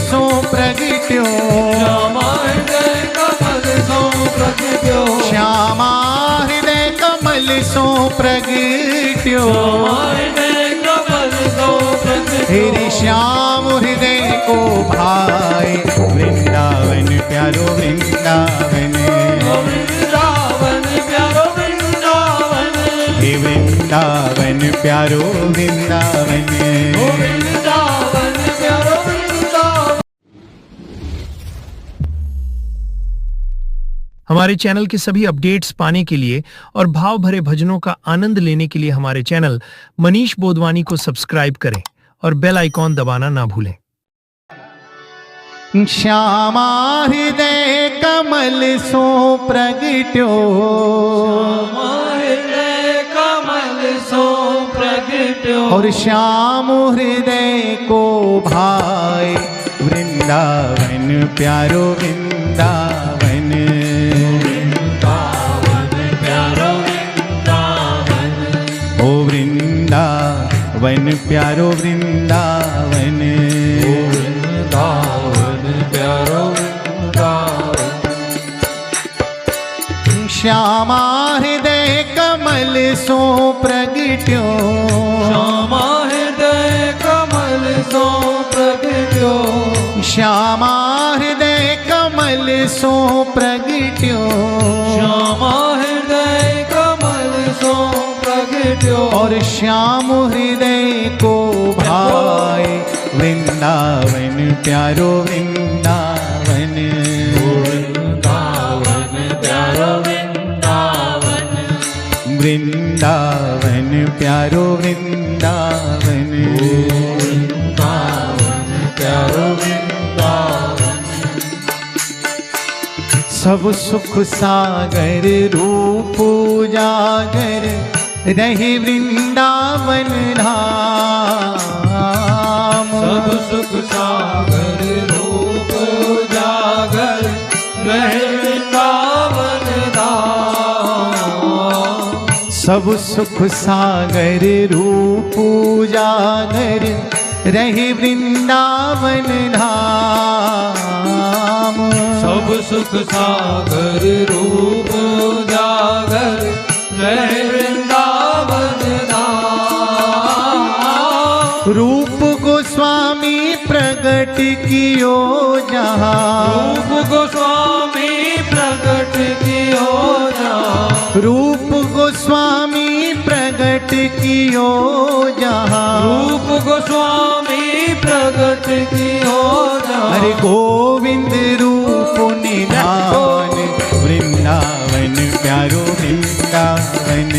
सो प्रगट्यो, श्यामा हृदय कमल सो प्रगट्यो, श्यामा हृदय कमल सो प्रगट्यो, हरि श्याम हृदय को भाई, वृंदावन प्यारो वृंदावन, वृंदावन प्यारो वृंदावन, हे वृंदावन प्यारो वृंदावन, वृंदावन प्यारो वृंदावन। हमारे चैनल के सभी अपडेट्स पाने के लिए और भाव भरे भजनों का आनंद लेने के लिए हमारे चैनल मनीष बोधवानी को सब्सक्राइब करें और बेल आइकॉन दबाना ना भूलें। श्यामा हृदय कमल सो प्रगट्यो, श्यामा हृदय कमल सो प्रगट्यो, और श्याम हृदय को भाई, वृंदावन प्यारो वृंदावन, वृंदावन प्यारो वृंदावन, ओ वृंदावन प्यारो वृंदावन, वृंदावन प्यारो वृंदावन। श्यामा हृदय कमल सो प्रगट्यो, श्यामा हृदय कमल सो प्रगट्यो, श्यामा हृदय कमल सो प्रगट्यो, श्यामा हृदय कमल सो प्रगट्यो, और श्याम हृदय को भाई, वृंदावन प्यारो वृंदावन, वृंदावन प्यारो वृंदावन, वृंदावन प्यारो वृंदावन, वृंदावन प्यारो वृंदावन। सब सुख सागर रूप उजागर, रहे वृंदावन धाम, सब सुख सागर रूप उजागर, रहे वृंदावन धाम, सब सुख सागर रूप उजागर, रहे वृंदावन धाम, सब सुख सागर रूप उजागर, रहे वृंदावन धाम। रूप गोस्वामी प्रगट कियो जहाँ, रूप गोस्वामी प्रगट कियो जहाँ, रूप गोस्वामी प्रगट कियो जहाँ, रूप गोस्वामी प्रगट कियो जहाँ। हरे गोविंद रूप निधान, वृंदावन प्यारो वृंदावन,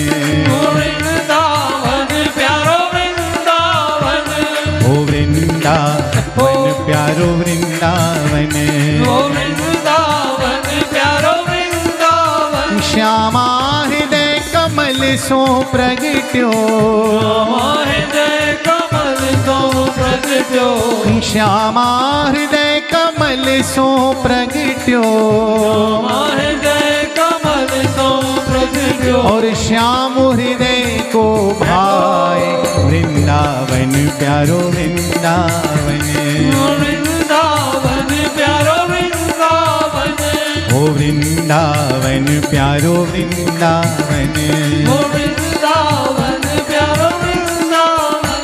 वृंदावन प्यारो वृंदावन, ओ वृंदावन प्यारो वृंदावन, वृंदावन प्यारो वृंदावन। श्यामा हृदय कमल सो प्रगट्यो, श्यामा हृदय कमल सो प्रगट्यो, श्यामा हृदय कमल सो प्रगट्यो, श्यामा हृदय कमल सो प्रगट्यो, और श्याम हृदय को भाई, वृंदावन प्यारो वृंदावन, वृंदावन प्यारो वृंदावन, ओ वृंदावन प्यारो वृंदावन, वृंदावन प्यारो वृंदावन।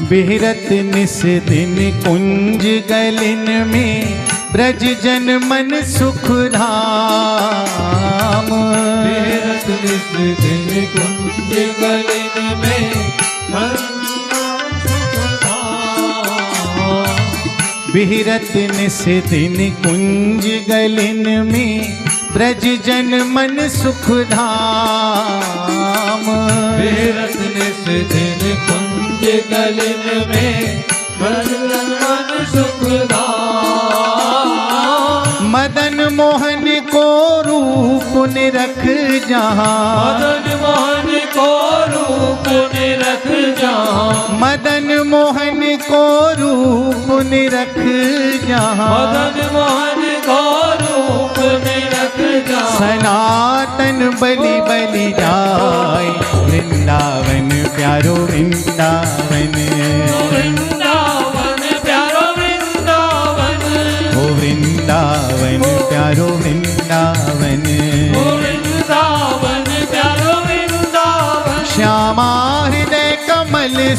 बिहरत निस दिन कुंज गलिन में, ब्रज जन मन सुख धाम, बिहरत निस दिन कुंज गलिन में, बिहरत निस दिन कुंज गलिन में, ब्रज जन मन सुख धाम, बिहरत निस दिन कुंज गलिन में, ब्रज जन मन सुख धाम। मदन मोहन को रूप निरख जहाँ, मदन मोहन को रूप निरख जहाँ, मदन मोहन को रूप निरख जहाँ, मदन मोहन को रूप निरख जहाँ। सनातन बलि बलि जाय, वृंदावन प्यारो वृंदावन, वृंदावन प्यारो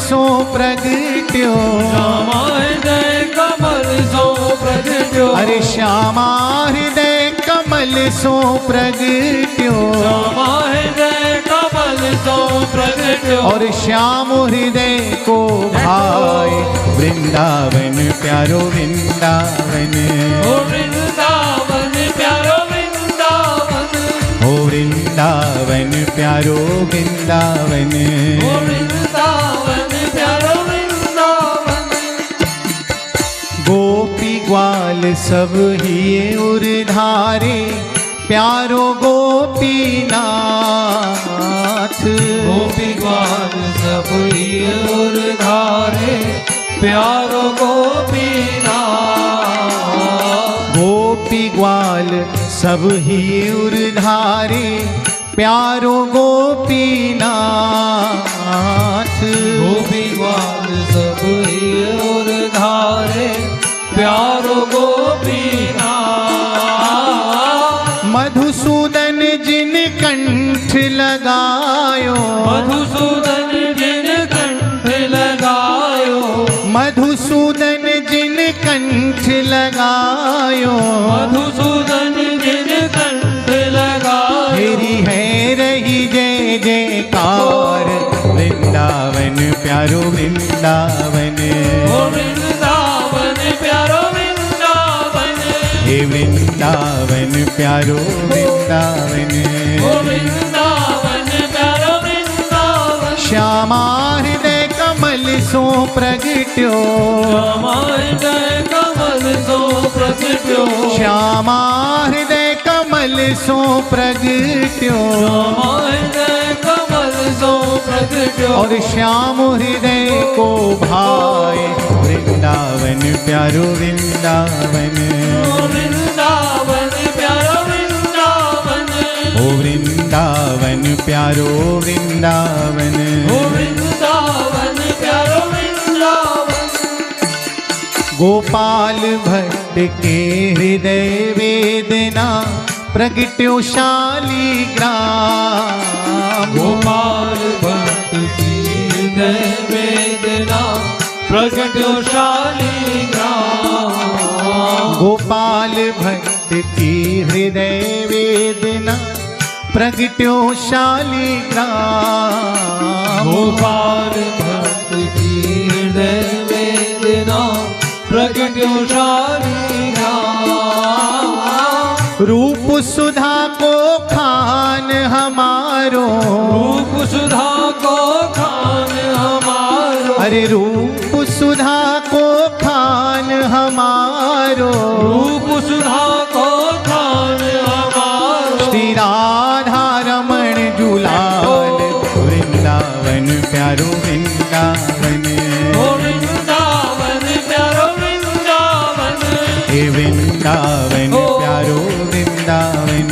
सो प्रगट्यो, श्यामा हृदय कमल सो प्रगट्यो, अरे श्यामा हृदय कमल सो प्रगट्यो, श्यामा हृदय कमल सो प्रगट्यो, और श्याम हृदय को भाई वृंदावन प्यारो वृंदावन, ओ वृंदावन प्यारो वृंदावन, ओ वृंदावन प्यारो वृंदावन, ओ वृंदावन प्यारो वृंदावन, गोपी ग्वाल सब ही उर्धारे प्यारो गोपीनाथ, गोपी ग्वाल सब और धारे प्यारो गोपीनाथ, गोपी ग्वाल सब ही उर्धारे प्यारो गोपीनाथ, गोपी ग्वाल सब और धारे प्यारो गोपीनाथ, मधुसूदन जिन कंठ लगायो, मधुसूदन जिन कंठ लगायो, मधुसूदन जिन कंठ लगायो, मधुसूदन जिन कंठ लगायो, मेरी है रही जय जयकार वृंदावन प्यारो वृंदावन, ओ वृंदावन प्यारो वृंदावन, हे वृंदावन प्यारो वृंदावन, ओ वृंदावन प्यारो वृंदावन, श्यामा हृदय कमल सो प्रगट्यो, श्यामा हृदय कमल सो प्रगट्यो, श्यामा हृदय कमल सो प्रगट्यो, श्यामा हृदय कमल सो प्रगट्यो, और श्याम हृदय को भाई वृंदावन प्यारो वृंदावन, ओ वृंदावन प्यारो वृंदावन, ओ वृंदावन प्यारो वृंदावन, ओ वृंदावन प्यारो वृंदावन, गोपाल भट्ट के हृदय वेदना प्रगट्यो शालिग्राम, गोपाल भट्ट की हृदय वेदना प्रगट्यो शालिग्राम, गोपाल भट्ट की हृदय वेदना प्रगट्यो शालिग्राम, गोपाल भट्ट की हृदय वेदना प्रगट्यो शालिग्राम, रूप सुधा को खान हमारो, रूप सुधा को खान हमारो, अरे रूप सुधा को खान हमारो, रूप सुधा को खान हमारो, श्री राधा रमण जुलाल वृंदावन प्यारो वृंदावन, ओ वृंदावन प्यारो वृंदावन, हे वृंदावन प्यारो वृंदावन,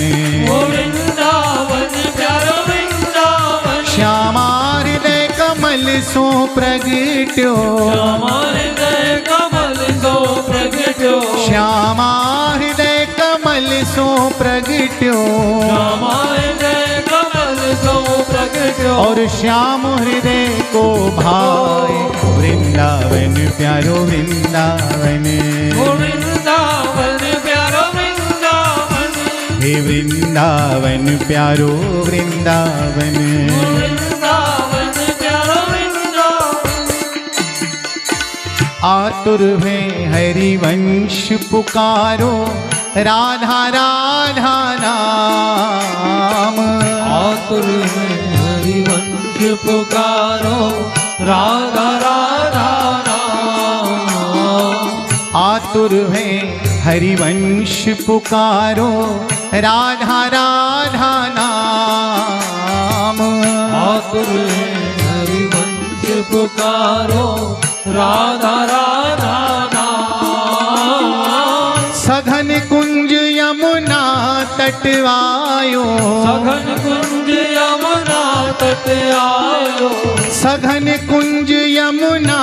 ओ वृंदावन प्यारो वृंदावन, श्यामा हृदय कमल सो प्रगट्यो, श्यामा हृदय कमल सो प्रगट्यो, श्यामा हृदय कमल सो प्रगट्यो, श्यामा हृदय कमल सो प्रगट्यो, और श्याम हृदय को भाई वृंदावन प्यारो वृंदावन, ओ वृंदावन प्यारो वृंदावन, हे वृंदावन प्यारो वृंदावन, ओ वृंदावन प्यारो वृंदावन, आतुर में हरिवंश पुकारो राधा राधा नाम, आतुर में हरिवंश पुकारो राधा राधा नाम, आतुर में हरिवंश पुकारो राधा राधा नाम, आतुर में हरिवंश पुकारो राधा राधा नाम, सघन कुंज यमुना तटवायो, सघन कुंज यमुना तट आयो, सघन कुंज यमुना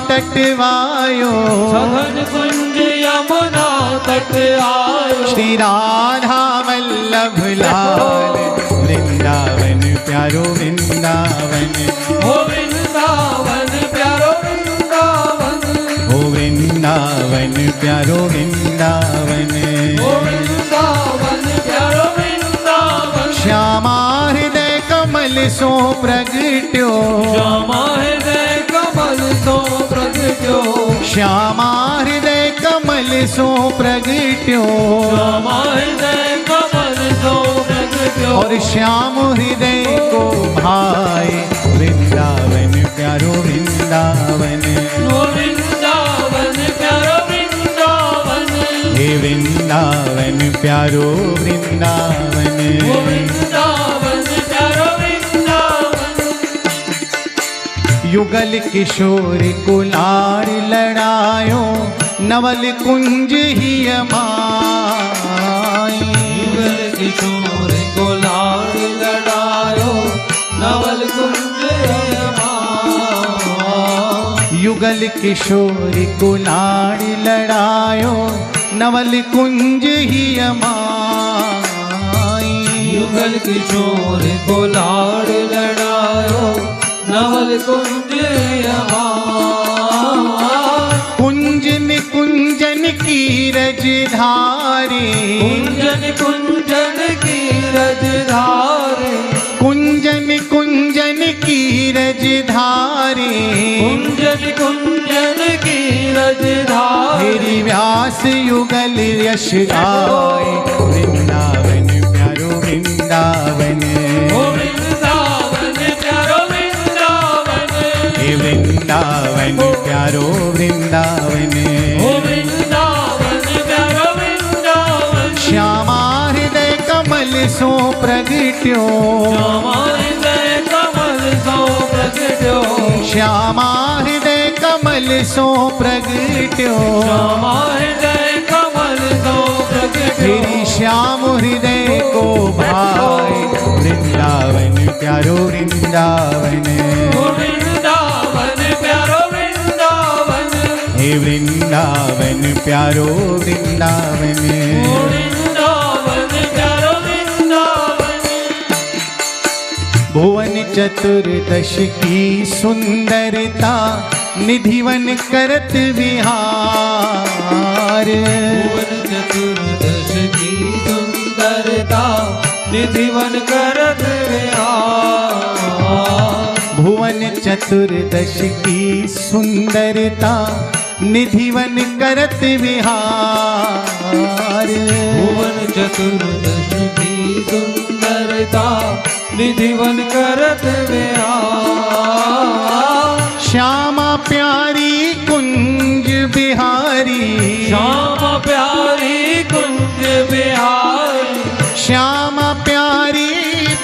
तटवायो, सघन कुंज यमुना तट आयो, श्री राधा वल्लभ लाल वृंदावन प्यारो वृंदावन, ओ वृंदावन प्यारो वृंदावन प्यारो वृंदावन, ओ वृंदावन प्यारो वृंदावन, श्यामा हृदय कमल सो प्रगट्यो, श्यामा हृदय कमल सो प्रगट्यो, श्यामा हृदय कमल सो प्रगट्यो, श्यामा हृदय कमल सो प्रगट्यो, और श्याम हृदय को भाए वृंदावन प्यारो वृंदावन, ओ वृंदावन प्यारो वृंदावन, हे वृंदावन प्यारो वृंदावन, ओ वृंदावन प्यारो वृंदावन, युगल किशोर कुलार लड़ायो नवल कुंज ही अमाई, युगल किशोर को लाड़ लड़ायो नवल कुंज अमाई, युगल किशोर कुलार लड़ायो नवल कुंज ही अमाई, युगल किशोर को लाड़ लड़ायो नवल कुंज अमाई, कुंजन कुंजन की रजधारी, कुंजन कुंजन की रजधारे, कुंजन कुंजन की रजधारी, कुंजन कुंजन की रजधारे, मेरी व्यास युगल यश गाय वृंदावन प्यारो वृंदावन, ओ वृंदावन प्यारो वृंदावन, हे वृंदावन प्यारो वृंदावन, ओ वृंदावन प्यारो वृंदावन, श्यामा हृदय कमल सो प्रगट्यो, श्यामा हृदय कमल सो प्रगट्यो, श्यामा हृदय कमल सो प्रगट्यो, श्यामा हृदय कमल सो प्रगट्यो, तेरी श्याम हृदय को भाए वृंदावन प्यारो वृंदावन, ओ वृंदावन प्यारो वृंदावन, हे वृंदावन प्यारो वृंदावन, ओ वृंदावन प्यारो वृंदावन, भुवन चतुर्दश की सुंदरता निधिवन करत विहार, भुवन चतुर्दश की सुंदरता निधिवन करत विहार, भुवन चतुर्दश की सुंदरता निधिवन करत विहार, भुवन चतुर्दश की सुंदरता निधिवन करत विहार, श्यामा प्यारी कुंज बिहारी, श्यामा प्यारी कुंज बिहारी, श्यामा प्यारी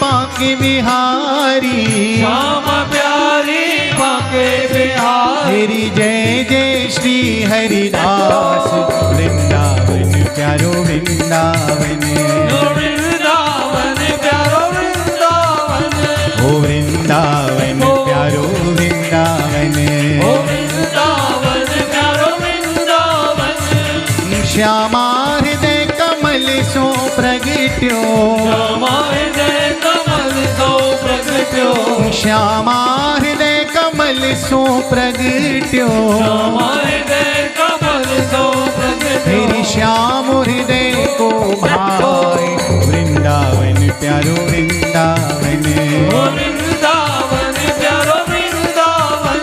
बांके बिहारी, श्यामा प्यारी बांके बिहारी, तेरी जय जय श्री हरिदास वृंदावन प्यारो वृंदावन, ओ वृंदावन प्यारो वृंदावन, ओ वृंदावन प्यारो वृंदावन, ओ वृंदावन प्यारो वृंदावन, श्यामा हृदय कमल सो प्रगट्यो, श्यामा हृदय कमल सो प्रगट्यो, श्यामा हृदय कमल सो प्रगट्यो, श्यामा हृदय कमल सो प्रगट्यो, तेरी श्याम हृदय को भाए वृंदावन प्यारो वृंदावन, ओ वृंदावन प्यारो वृंदावन,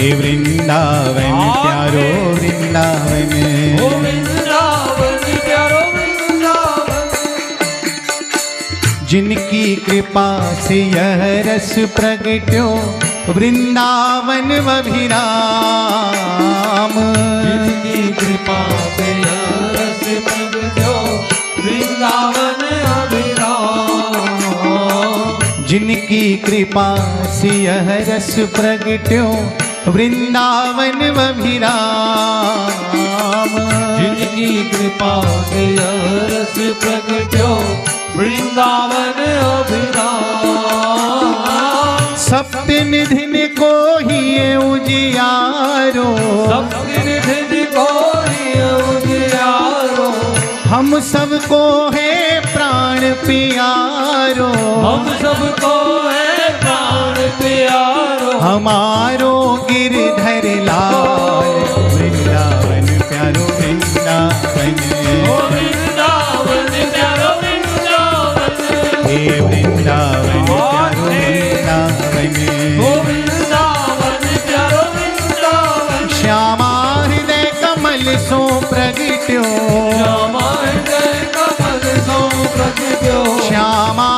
हे वृंदावन प्यारो वृंदावन, ओ वृंदावन प्यारो वृंदावन, जिनकी कृपा से यह रस प्रगट्यो वृंदावन अभिराम, जिनकी कृपा से यह रस प्रगट्यो वृंदावन अभिराम, जिनकी कृपा से यह रस प्रगट्यो वृंदावन अभिराम, जिनकी कृपा से यह रस प्रगट्यो वृंदावन अभिराम, सप्त निधिन को ही ये उजियारो, सप्तनिधि को ही उजियारो, हम सबको है प्राण प्यारो, हम सबको है प्राण प्यारो, हमारो गिरधर लाल वृंदावन हे वृंदावन प्यारो वृंदावन, ओ वृंदावन प्यारो वृंदावन, श्यामा हृदय कमल सो प्रगट्यो, श्यामा हृदय कमल सो प्रगट्यो, श्यामा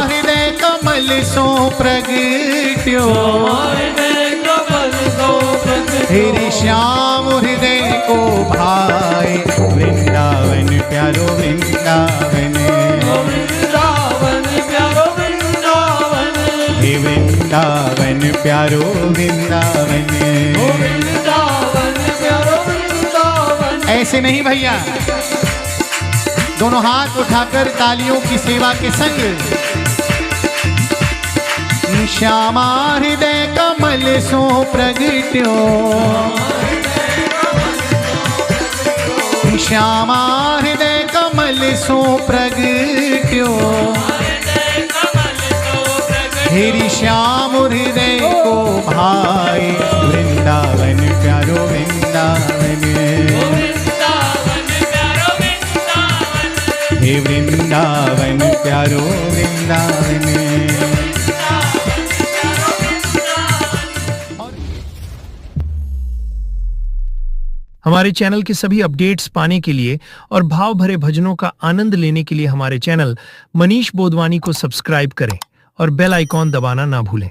हृदय कमल सो प्रगट्यो, श्यामा हृदय कमल सो प्रगट्यो, हेरे श्याम हृदय को भाई वृंदावन प्यारो वृंदावन, ओ वृंदावन प्यारो वृंदावन, हे वृंदावन प्यारो वृंदावन। ओ वृंदावन प्यारो वृंदावन। ऐसे नहीं भैया, दोनों हाथ उठाकर तालियों की सेवा के संग श्यामा हृदय कमल सो प्रगट्यो, श्यामा हृदय कमल सो प्रगट्यो, हेरी श्याम हृदय को भाई वृंदावन प्यारो वृंदावन, हे वृंदावन प्यारो वृंदावन। हमारे चैनल के सभी अपडेट्स पाने के लिए और भाव भरे भजनों का आनंद लेने के लिए हमारे चैनल मनीष बोधवानी को सब्सक्राइब करें और बेल आइकॉन दबाना ना भूलें।